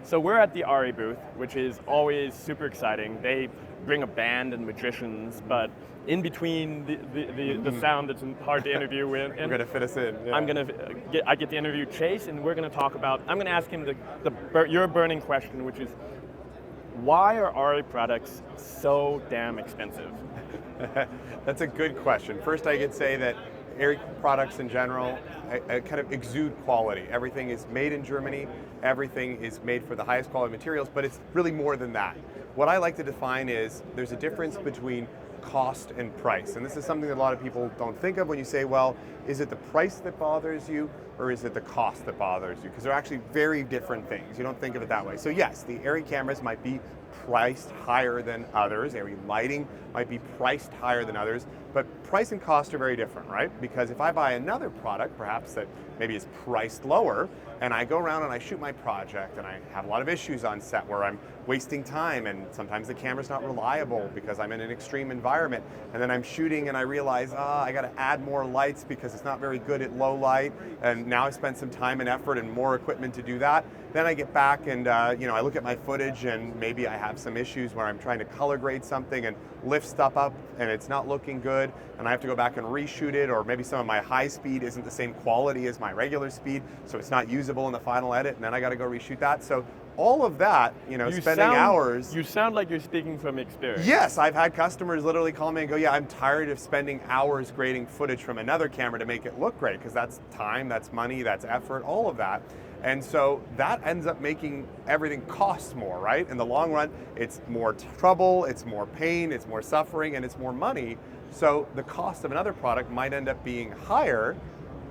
So we're at the ARRI booth, which is always super exciting. They bring a band and magicians, but in between the sound that's hard to interview with, We're going to fit us in. Yeah. I get to interview Chase, and we're going to talk about. I'm going to ask him your burning question, which is, why are ARRI products so damn expensive? That's a good question. First, I could say that ARRI products in general kind of exude quality. Everything is made in Germany. Everything is made for the highest quality materials, but it's really more than that. What I like to define is there's a difference between cost and price. And this is something that a lot of people don't think of when you say, well, is it the price that bothers you or is it the cost that bothers you? Because they're actually very different things. You don't think of it that way. So yes, the ARRI cameras might be priced higher than others. ARRI lighting might be priced higher than others, but price and cost are very different, right? Because if I buy another product, perhaps that maybe is priced lower, and I go around and I shoot my project and I have a lot of issues on set where I'm wasting time and sometimes the camera's not reliable because I'm in an extreme environment, and then I'm shooting and I realize, I gotta add more lights because it's not very good at low light, and now I spent some time and effort and more equipment to do that. Then I get back and I look at my footage and maybe I have some issues where I'm trying to color grade something and lift stuff up and it's not looking good, and I have to go back and reshoot it, or maybe some of my high speed isn't the same quality as my regular speed, so it's not usable in the final edit, and then I got to go reshoot that. So all of that, spending hours. You sound like you're speaking from experience. Yes, I've had customers literally call me and go, yeah, I'm tired of spending hours grading footage from another camera to make it look great, because that's time, that's money, that's effort, all of that. And so that ends up making everything cost more, right? In the long run, it's more trouble, it's more pain, it's more suffering, and it's more money. So the cost of another product might end up being higher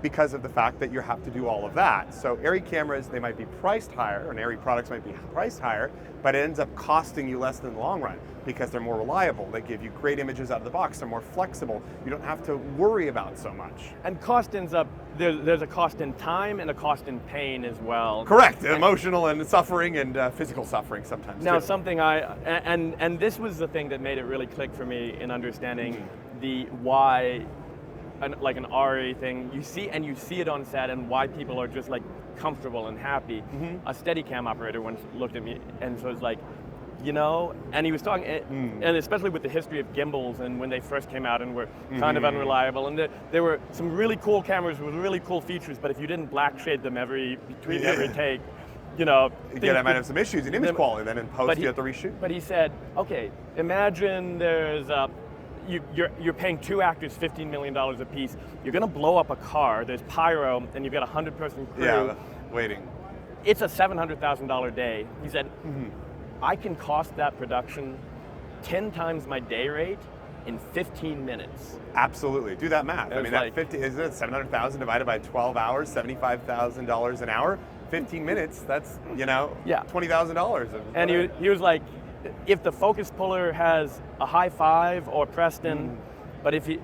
because of the fact that you have to do all of that. So ARRI cameras, they might be priced higher, and ARRI products might be priced higher, but it ends up costing you less in the long run because they're more reliable. They give you great images out of the box. They're more flexible. You don't have to worry about so much. And cost ends up, there's a cost in time and a cost in pain as well. Correct, emotional and suffering and physical suffering sometimes now, too. something and this was the thing that made it really click for me in understanding the why, like an ARRI thing, you see it on set, and why people are just like comfortable and happy. A Steadicam operator once looked at me and so was like, and he was talking, and especially with the history of gimbals and when they first came out and were kind of unreliable, and there were some really cool cameras with really cool features, but if you didn't black shade them between every take, I might have some issues in image quality, then in post you have to reshoot. But he said, okay, imagine there's you're paying two actors $15 million a piece. You're going to blow up a car. There's pyro, and you've got a 100-person crew. Yeah, waiting. It's a $700,000 day. He said, I can cost that production 10 times my day rate in 15 minutes. Absolutely. Do that math. I mean, isn't it 700,000 divided by 12 hours, $75,000 an hour? 15 minutes. That's $20,000. And he was like, if the focus puller has a high 5 or Preston, but if the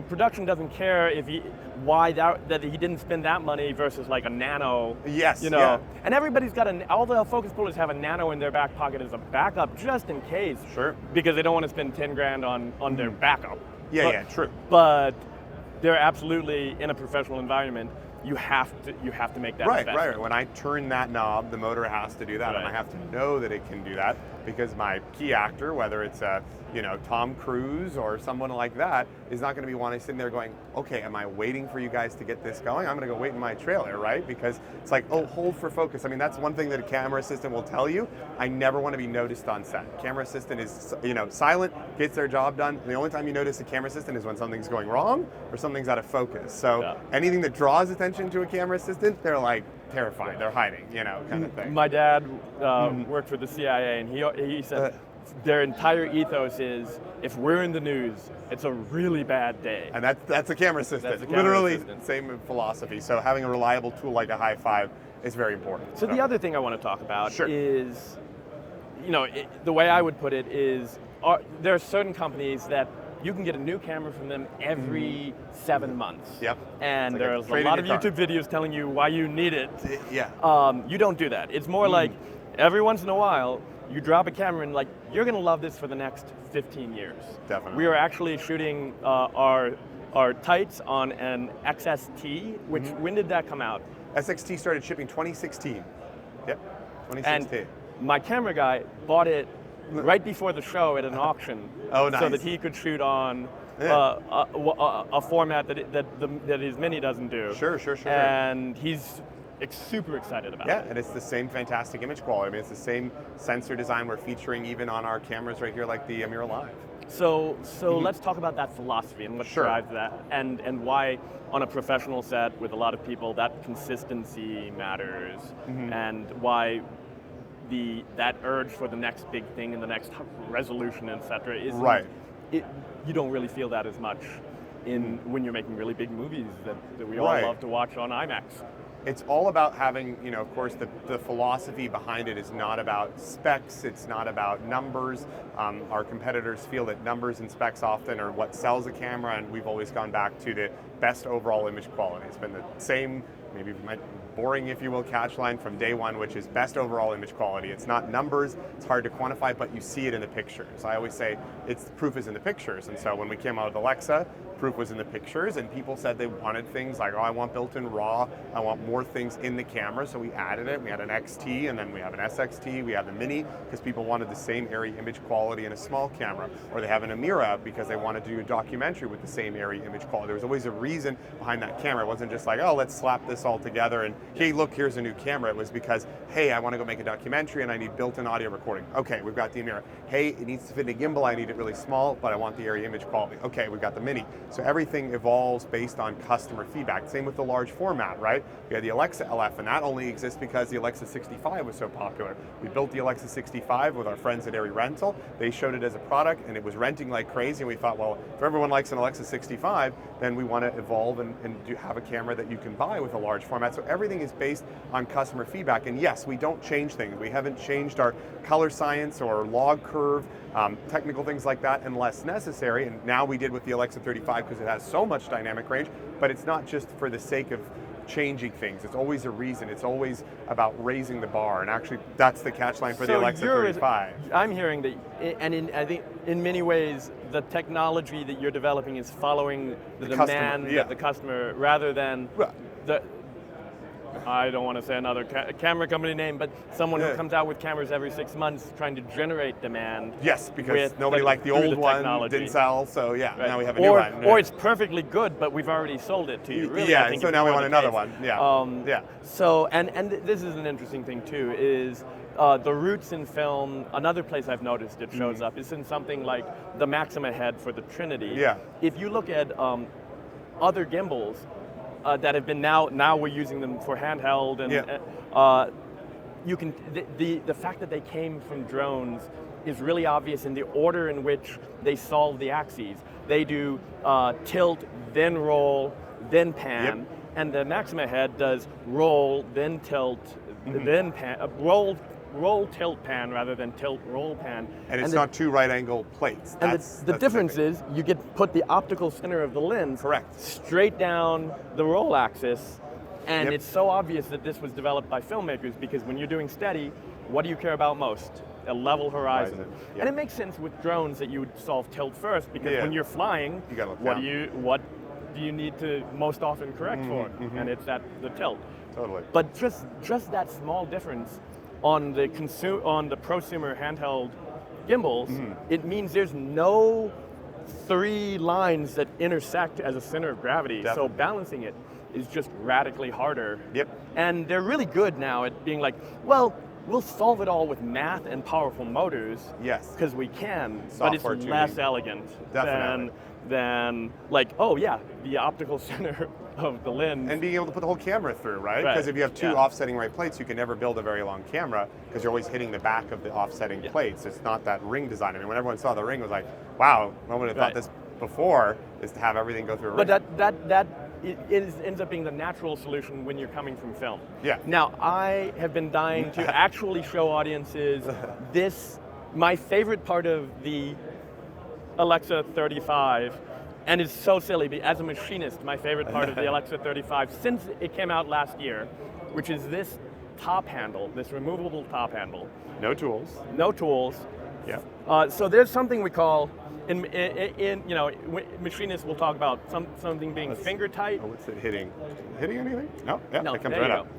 production doesn't care if that he didn't spend that money versus like a nano. Yes. And everybody's got all the focus pullers have a nano in their back pocket as a backup just in case. Sure. Because they don't want to spend 10 grand on their backup. True. But they're absolutely in a professional environment. You have to make that investment. Right. When I turn that knob, the motor has to do that, and I have to know that it can do that because my key actor, whether it's Tom Cruise or someone like that, is not going to be wanting sitting there going, okay, am I waiting for you guys to get this going? I'm going to go wait in my trailer, right? Because it's like, hold for focus. I mean, that's one thing that a camera assistant will tell you. I never want to be noticed on set. Camera assistant is, silent, gets their job done. The only time you notice a camera assistant is when something's going wrong or something's out of focus. So anything that draws attention to a camera assistant, they're like terrified. They're hiding, kind of thing. My dad worked for the CIA, and he said their entire ethos is, if we're in the news, it's a really bad day. And that's a camera assistant. Literally, same philosophy. So having a reliable tool like a high 5 is very important. So the other thing I want to talk about is, the way I would put it is, there are certain companies that you can get a new camera from them every 7 months. Yep. And there's a lot of YouTube videos telling you why you need it. Yeah. You don't do that. It's more like every once in a while, you drop a camera and you're going to love this for the next 15 years. Definitely. We are actually shooting our tights on an XST, which when did that come out? SXT started shipping 2016. Yep, 2016. And my camera guy bought it right before the show at an auction. Oh, nice. So that he could shoot on a format that his Mini doesn't do. Sure. And he's super excited about it. Yeah, and it's the same fantastic image quality. I mean, it's the same sensor design we're featuring even on our cameras right here, like the Mira Live. So let's talk about that philosophy and what drives that, and why on a professional set with a lot of people that consistency matters, and why that urge for the next big thing and the next resolution, etc. is right. You don't really feel that as much when you're making really big movies that we all love to watch on IMAX. It's all about having, of course, the philosophy behind it is not about specs, it's not about numbers. Our competitors feel that numbers and specs often are what sells a camera, and we've always gone back to the best overall image quality. It's been the same, maybe boring, if you will, catch line from day one, which is best overall image quality. It's not numbers, it's hard to quantify, but you see it in the pictures. I always say proof is in the pictures, and so when we came out with Alexa, proof was in the pictures, and people said they wanted things like, I want built-in RAW, I want more things in the camera, so we added it. We had an XT, and then we have an SXT, we have the Mini, because people wanted the same ARRI image quality in a small camera, or they have an Mira because they wanted to do a documentary with the same ARRI image quality. There was always a reason behind that camera. It wasn't just like, let's slap this all together, and hey, look, here's a new camera. It was because, hey, I want to go make a documentary, and I need built-in audio recording. Okay, we've got the Mira. Hey, it needs to fit in a gimbal, I need it really small, but I want the ARRI image quality. Okay, we've got the Mini. So everything evolves based on customer feedback. Same with the large format, right? We had the Alexa LF, and that only exists because the Alexa 65 was so popular. We built the Alexa 65 with our friends at ARRI Rental. They showed it as a product, and it was renting like crazy, and we thought, well, if everyone likes an Alexa 65, then we want to evolve and have a camera that you can buy with a large format. So everything is based on customer feedback, and yes, we don't change things. We haven't changed our color science or log curve, technical things like that unless necessary, and now we did with the Alexa 35 because it has so much dynamic range, but it's not just for the sake of changing things. It's always a reason. It's always about raising the bar, and actually that's the catch line for the Alexa 35. I'm hearing that, and I think in many ways the technology that you're developing is following the demand of the customer rather than I don't want to say another camera company name, but someone who comes out with cameras every 6 months trying to generate demand. Yes, because nobody liked the old one, didn't sell, so now we have a new one. Or it's perfectly good, but we've already sold it to you. Really, yeah, so now we want another one. Yeah. So, and this is an interesting thing too, is the roots in film, another place I've noticed it shows up is in something like the Maxima head for the Trinity. Yeah. If you look at other gimbals, that have been now we're using them for handheld, and you can the fact that they came from drones is really obvious in the order in which they solve the axes. They do tilt, then roll, then pan, and the Maxima head does roll, then tilt, then pan, roll, tilt, pan rather than tilt, roll, pan. And it's not two right angle plates. And the difference is you put the optical center of the lens straight down the roll axis, and it's so obvious that this was developed by filmmakers, because when you're doing steady, what do you care about most? A level horizon. And it makes sense with drones that you would solve tilt first, because when you're flying, you gotta look down. What do you need to most often correct for? And it's the tilt. Totally. But just that small difference on the prosumer handheld gimbals, it means there's no three lines that intersect as a center of gravity. Definitely. So balancing it is just radically harder. Yep. And they're really good now at being like, well, we'll solve it all with math and powerful motors. Yes. Because we can, Software but it's tuning. less elegant than like, the optical center of the lens. And being able to put the whole camera through, right? Because if you have two offsetting right plates, you can never build a very long camera, because you're always hitting the back of the offsetting plates. It's not that ring design. I mean, when everyone saw the ring, it was like, wow, no one would have thought this before, is to have everything go through a ring. But that ends up being the natural solution when you're coming from film. Yeah. Now, I have been dying to actually show audiences my favorite part of the Alexa 35, and it's so silly, as a machinist, my favorite part of the Alexa 35 since it came out last year, which is this top handle, this removable top handle. No tools. No tools. Yeah. So there's something we call, machinists will talk about something being finger tight. Oh, what's it hitting? Hitting anything? No. Yeah, no, it comes there right you up. go.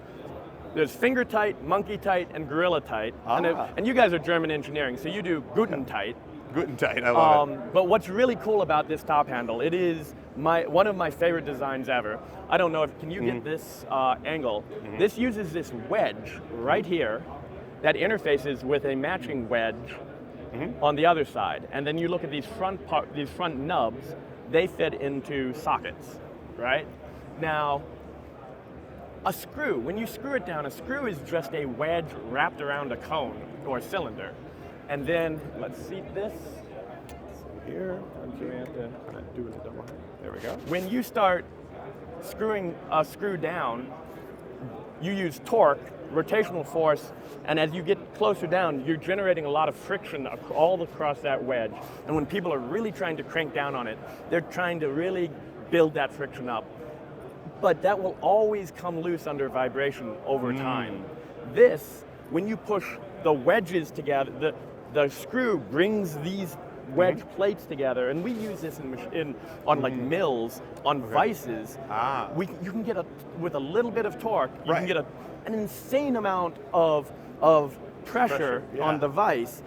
there's finger tight, monkey tight, and gorilla tight. And you guys are German engineering, so you do Guten tight. Guten tight, I love it. But what's really cool about this top handle, it is one of my favorite designs ever. I don't know if, can you get this angle? This uses this wedge right here that interfaces with a matching wedge on the other side. And then you look at these front nubs, they fit into sockets, right? Now, a screw, when you screw it down, a screw is just a wedge wrapped around a cone or a cylinder. And then, let's see this. Here, we have to kind of do it double. There we go. When you start screwing a screw down, you use torque, rotational force, and as you get closer down, you're generating a lot of friction all across that wedge. And when people are really trying to crank down on it, they're trying to really build that friction up. But that will always come loose under vibration over time. This, when you push the wedges together, the screw brings these wedge plates together, and we use this on like mills, on vices. You can get with a little bit of torque, you can get an insane amount of pressure on the vise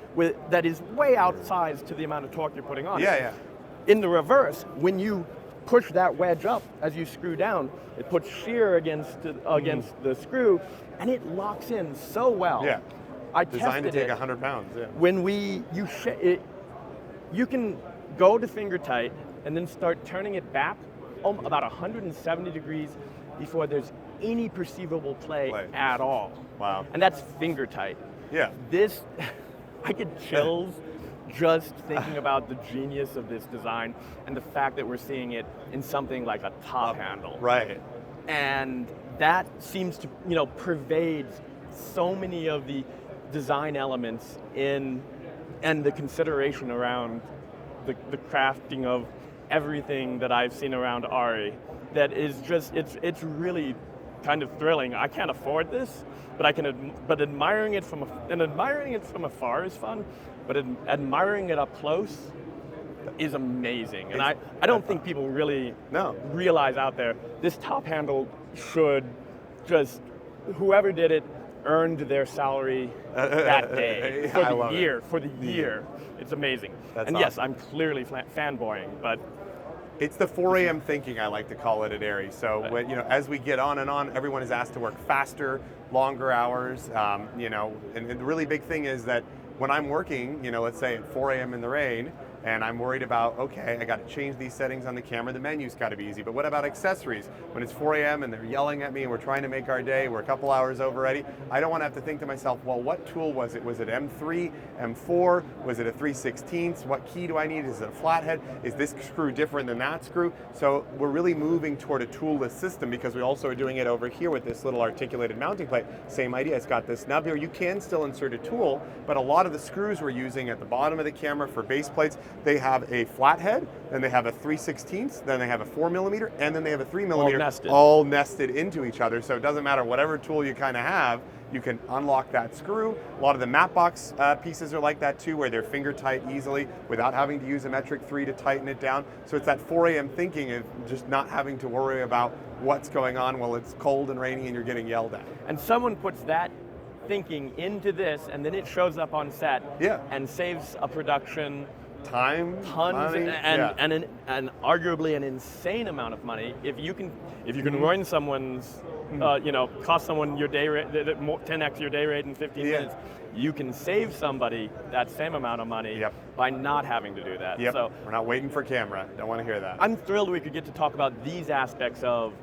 that is way outsized to the amount of torque you're putting on it. In the reverse, when you push that wedge up as you screw down, it puts shear against the screw, and it locks in so well. I designed to tested take 100 pounds. When you can go to finger tight and then start turning it back about 170 degrees before there's any perceivable play at all. Wow. And that's finger tight. This, I get chills just thinking about the genius of this design and the fact that we're seeing it in something like a top handle. And that seems to, pervades so many of the design elements and the consideration around the crafting of everything that I've seen around ARRI. That is just, it's really kind of thrilling. I can't afford this, but admiring it from afar is fun, but admiring it up close is amazing. And I don't think people really realize out there, this top handle should just, whoever did it earned their salary that day, for the year. It's amazing. And yes, I'm clearly fanboying, but it's the 4 a.m. thinking, I like to call it at ARRI. So when, as we get on and on, everyone is asked to work faster, longer hours. And the really big thing is that when I'm working, let's say at 4 a.m. in the rain, and I'm worried about, okay, I got to change these settings on the camera, the menu's got to be easy, but what about accessories? When it's 4 a.m. and they're yelling at me and we're trying to make our day, we're a couple hours over already, I don't want to have to think to myself, well, what tool was it? Was it M3, M4? Was it a 3/16? What key do I need? Is it a flathead? Is this screw different than that screw? So we're really moving toward a toolless system because we also are doing it over here with this little articulated mounting plate. Same idea, it's got this nub here. You can still insert a tool, but a lot of the screws we're using at the bottom of the camera for base plates, they have a flathead, then they have a 3/16, then they have a 4mm, and then they have a 3mm, all nested into each other. So it doesn't matter whatever tool you kind of have, you can unlock that screw. A lot of the map box pieces are like that too, where they're finger tight easily without having to use a metric 3 to tighten it down. So it's that 4 a.m. thinking of just not having to worry about what's going on while it's cold and rainy and you're getting yelled at. And someone puts that thinking into this, and then it shows up on set and saves a production time, tons, money, and arguably an insane amount of money. If you can ruin someone's, cost someone your day rate, 10x your day rate in 15 minutes, you can save somebody that same amount of money by not having to do that. So we're not waiting for camera. Don't want to hear that. I'm thrilled we could get to talk about these aspects of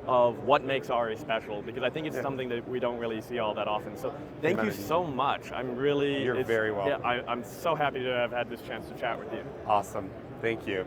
what makes ARRI special, because I think it's something that we don't really see all that often. So thank you so much. I'm really... You're very welcome. I'm so happy to have had this chance to chat with you. Awesome. Thank you.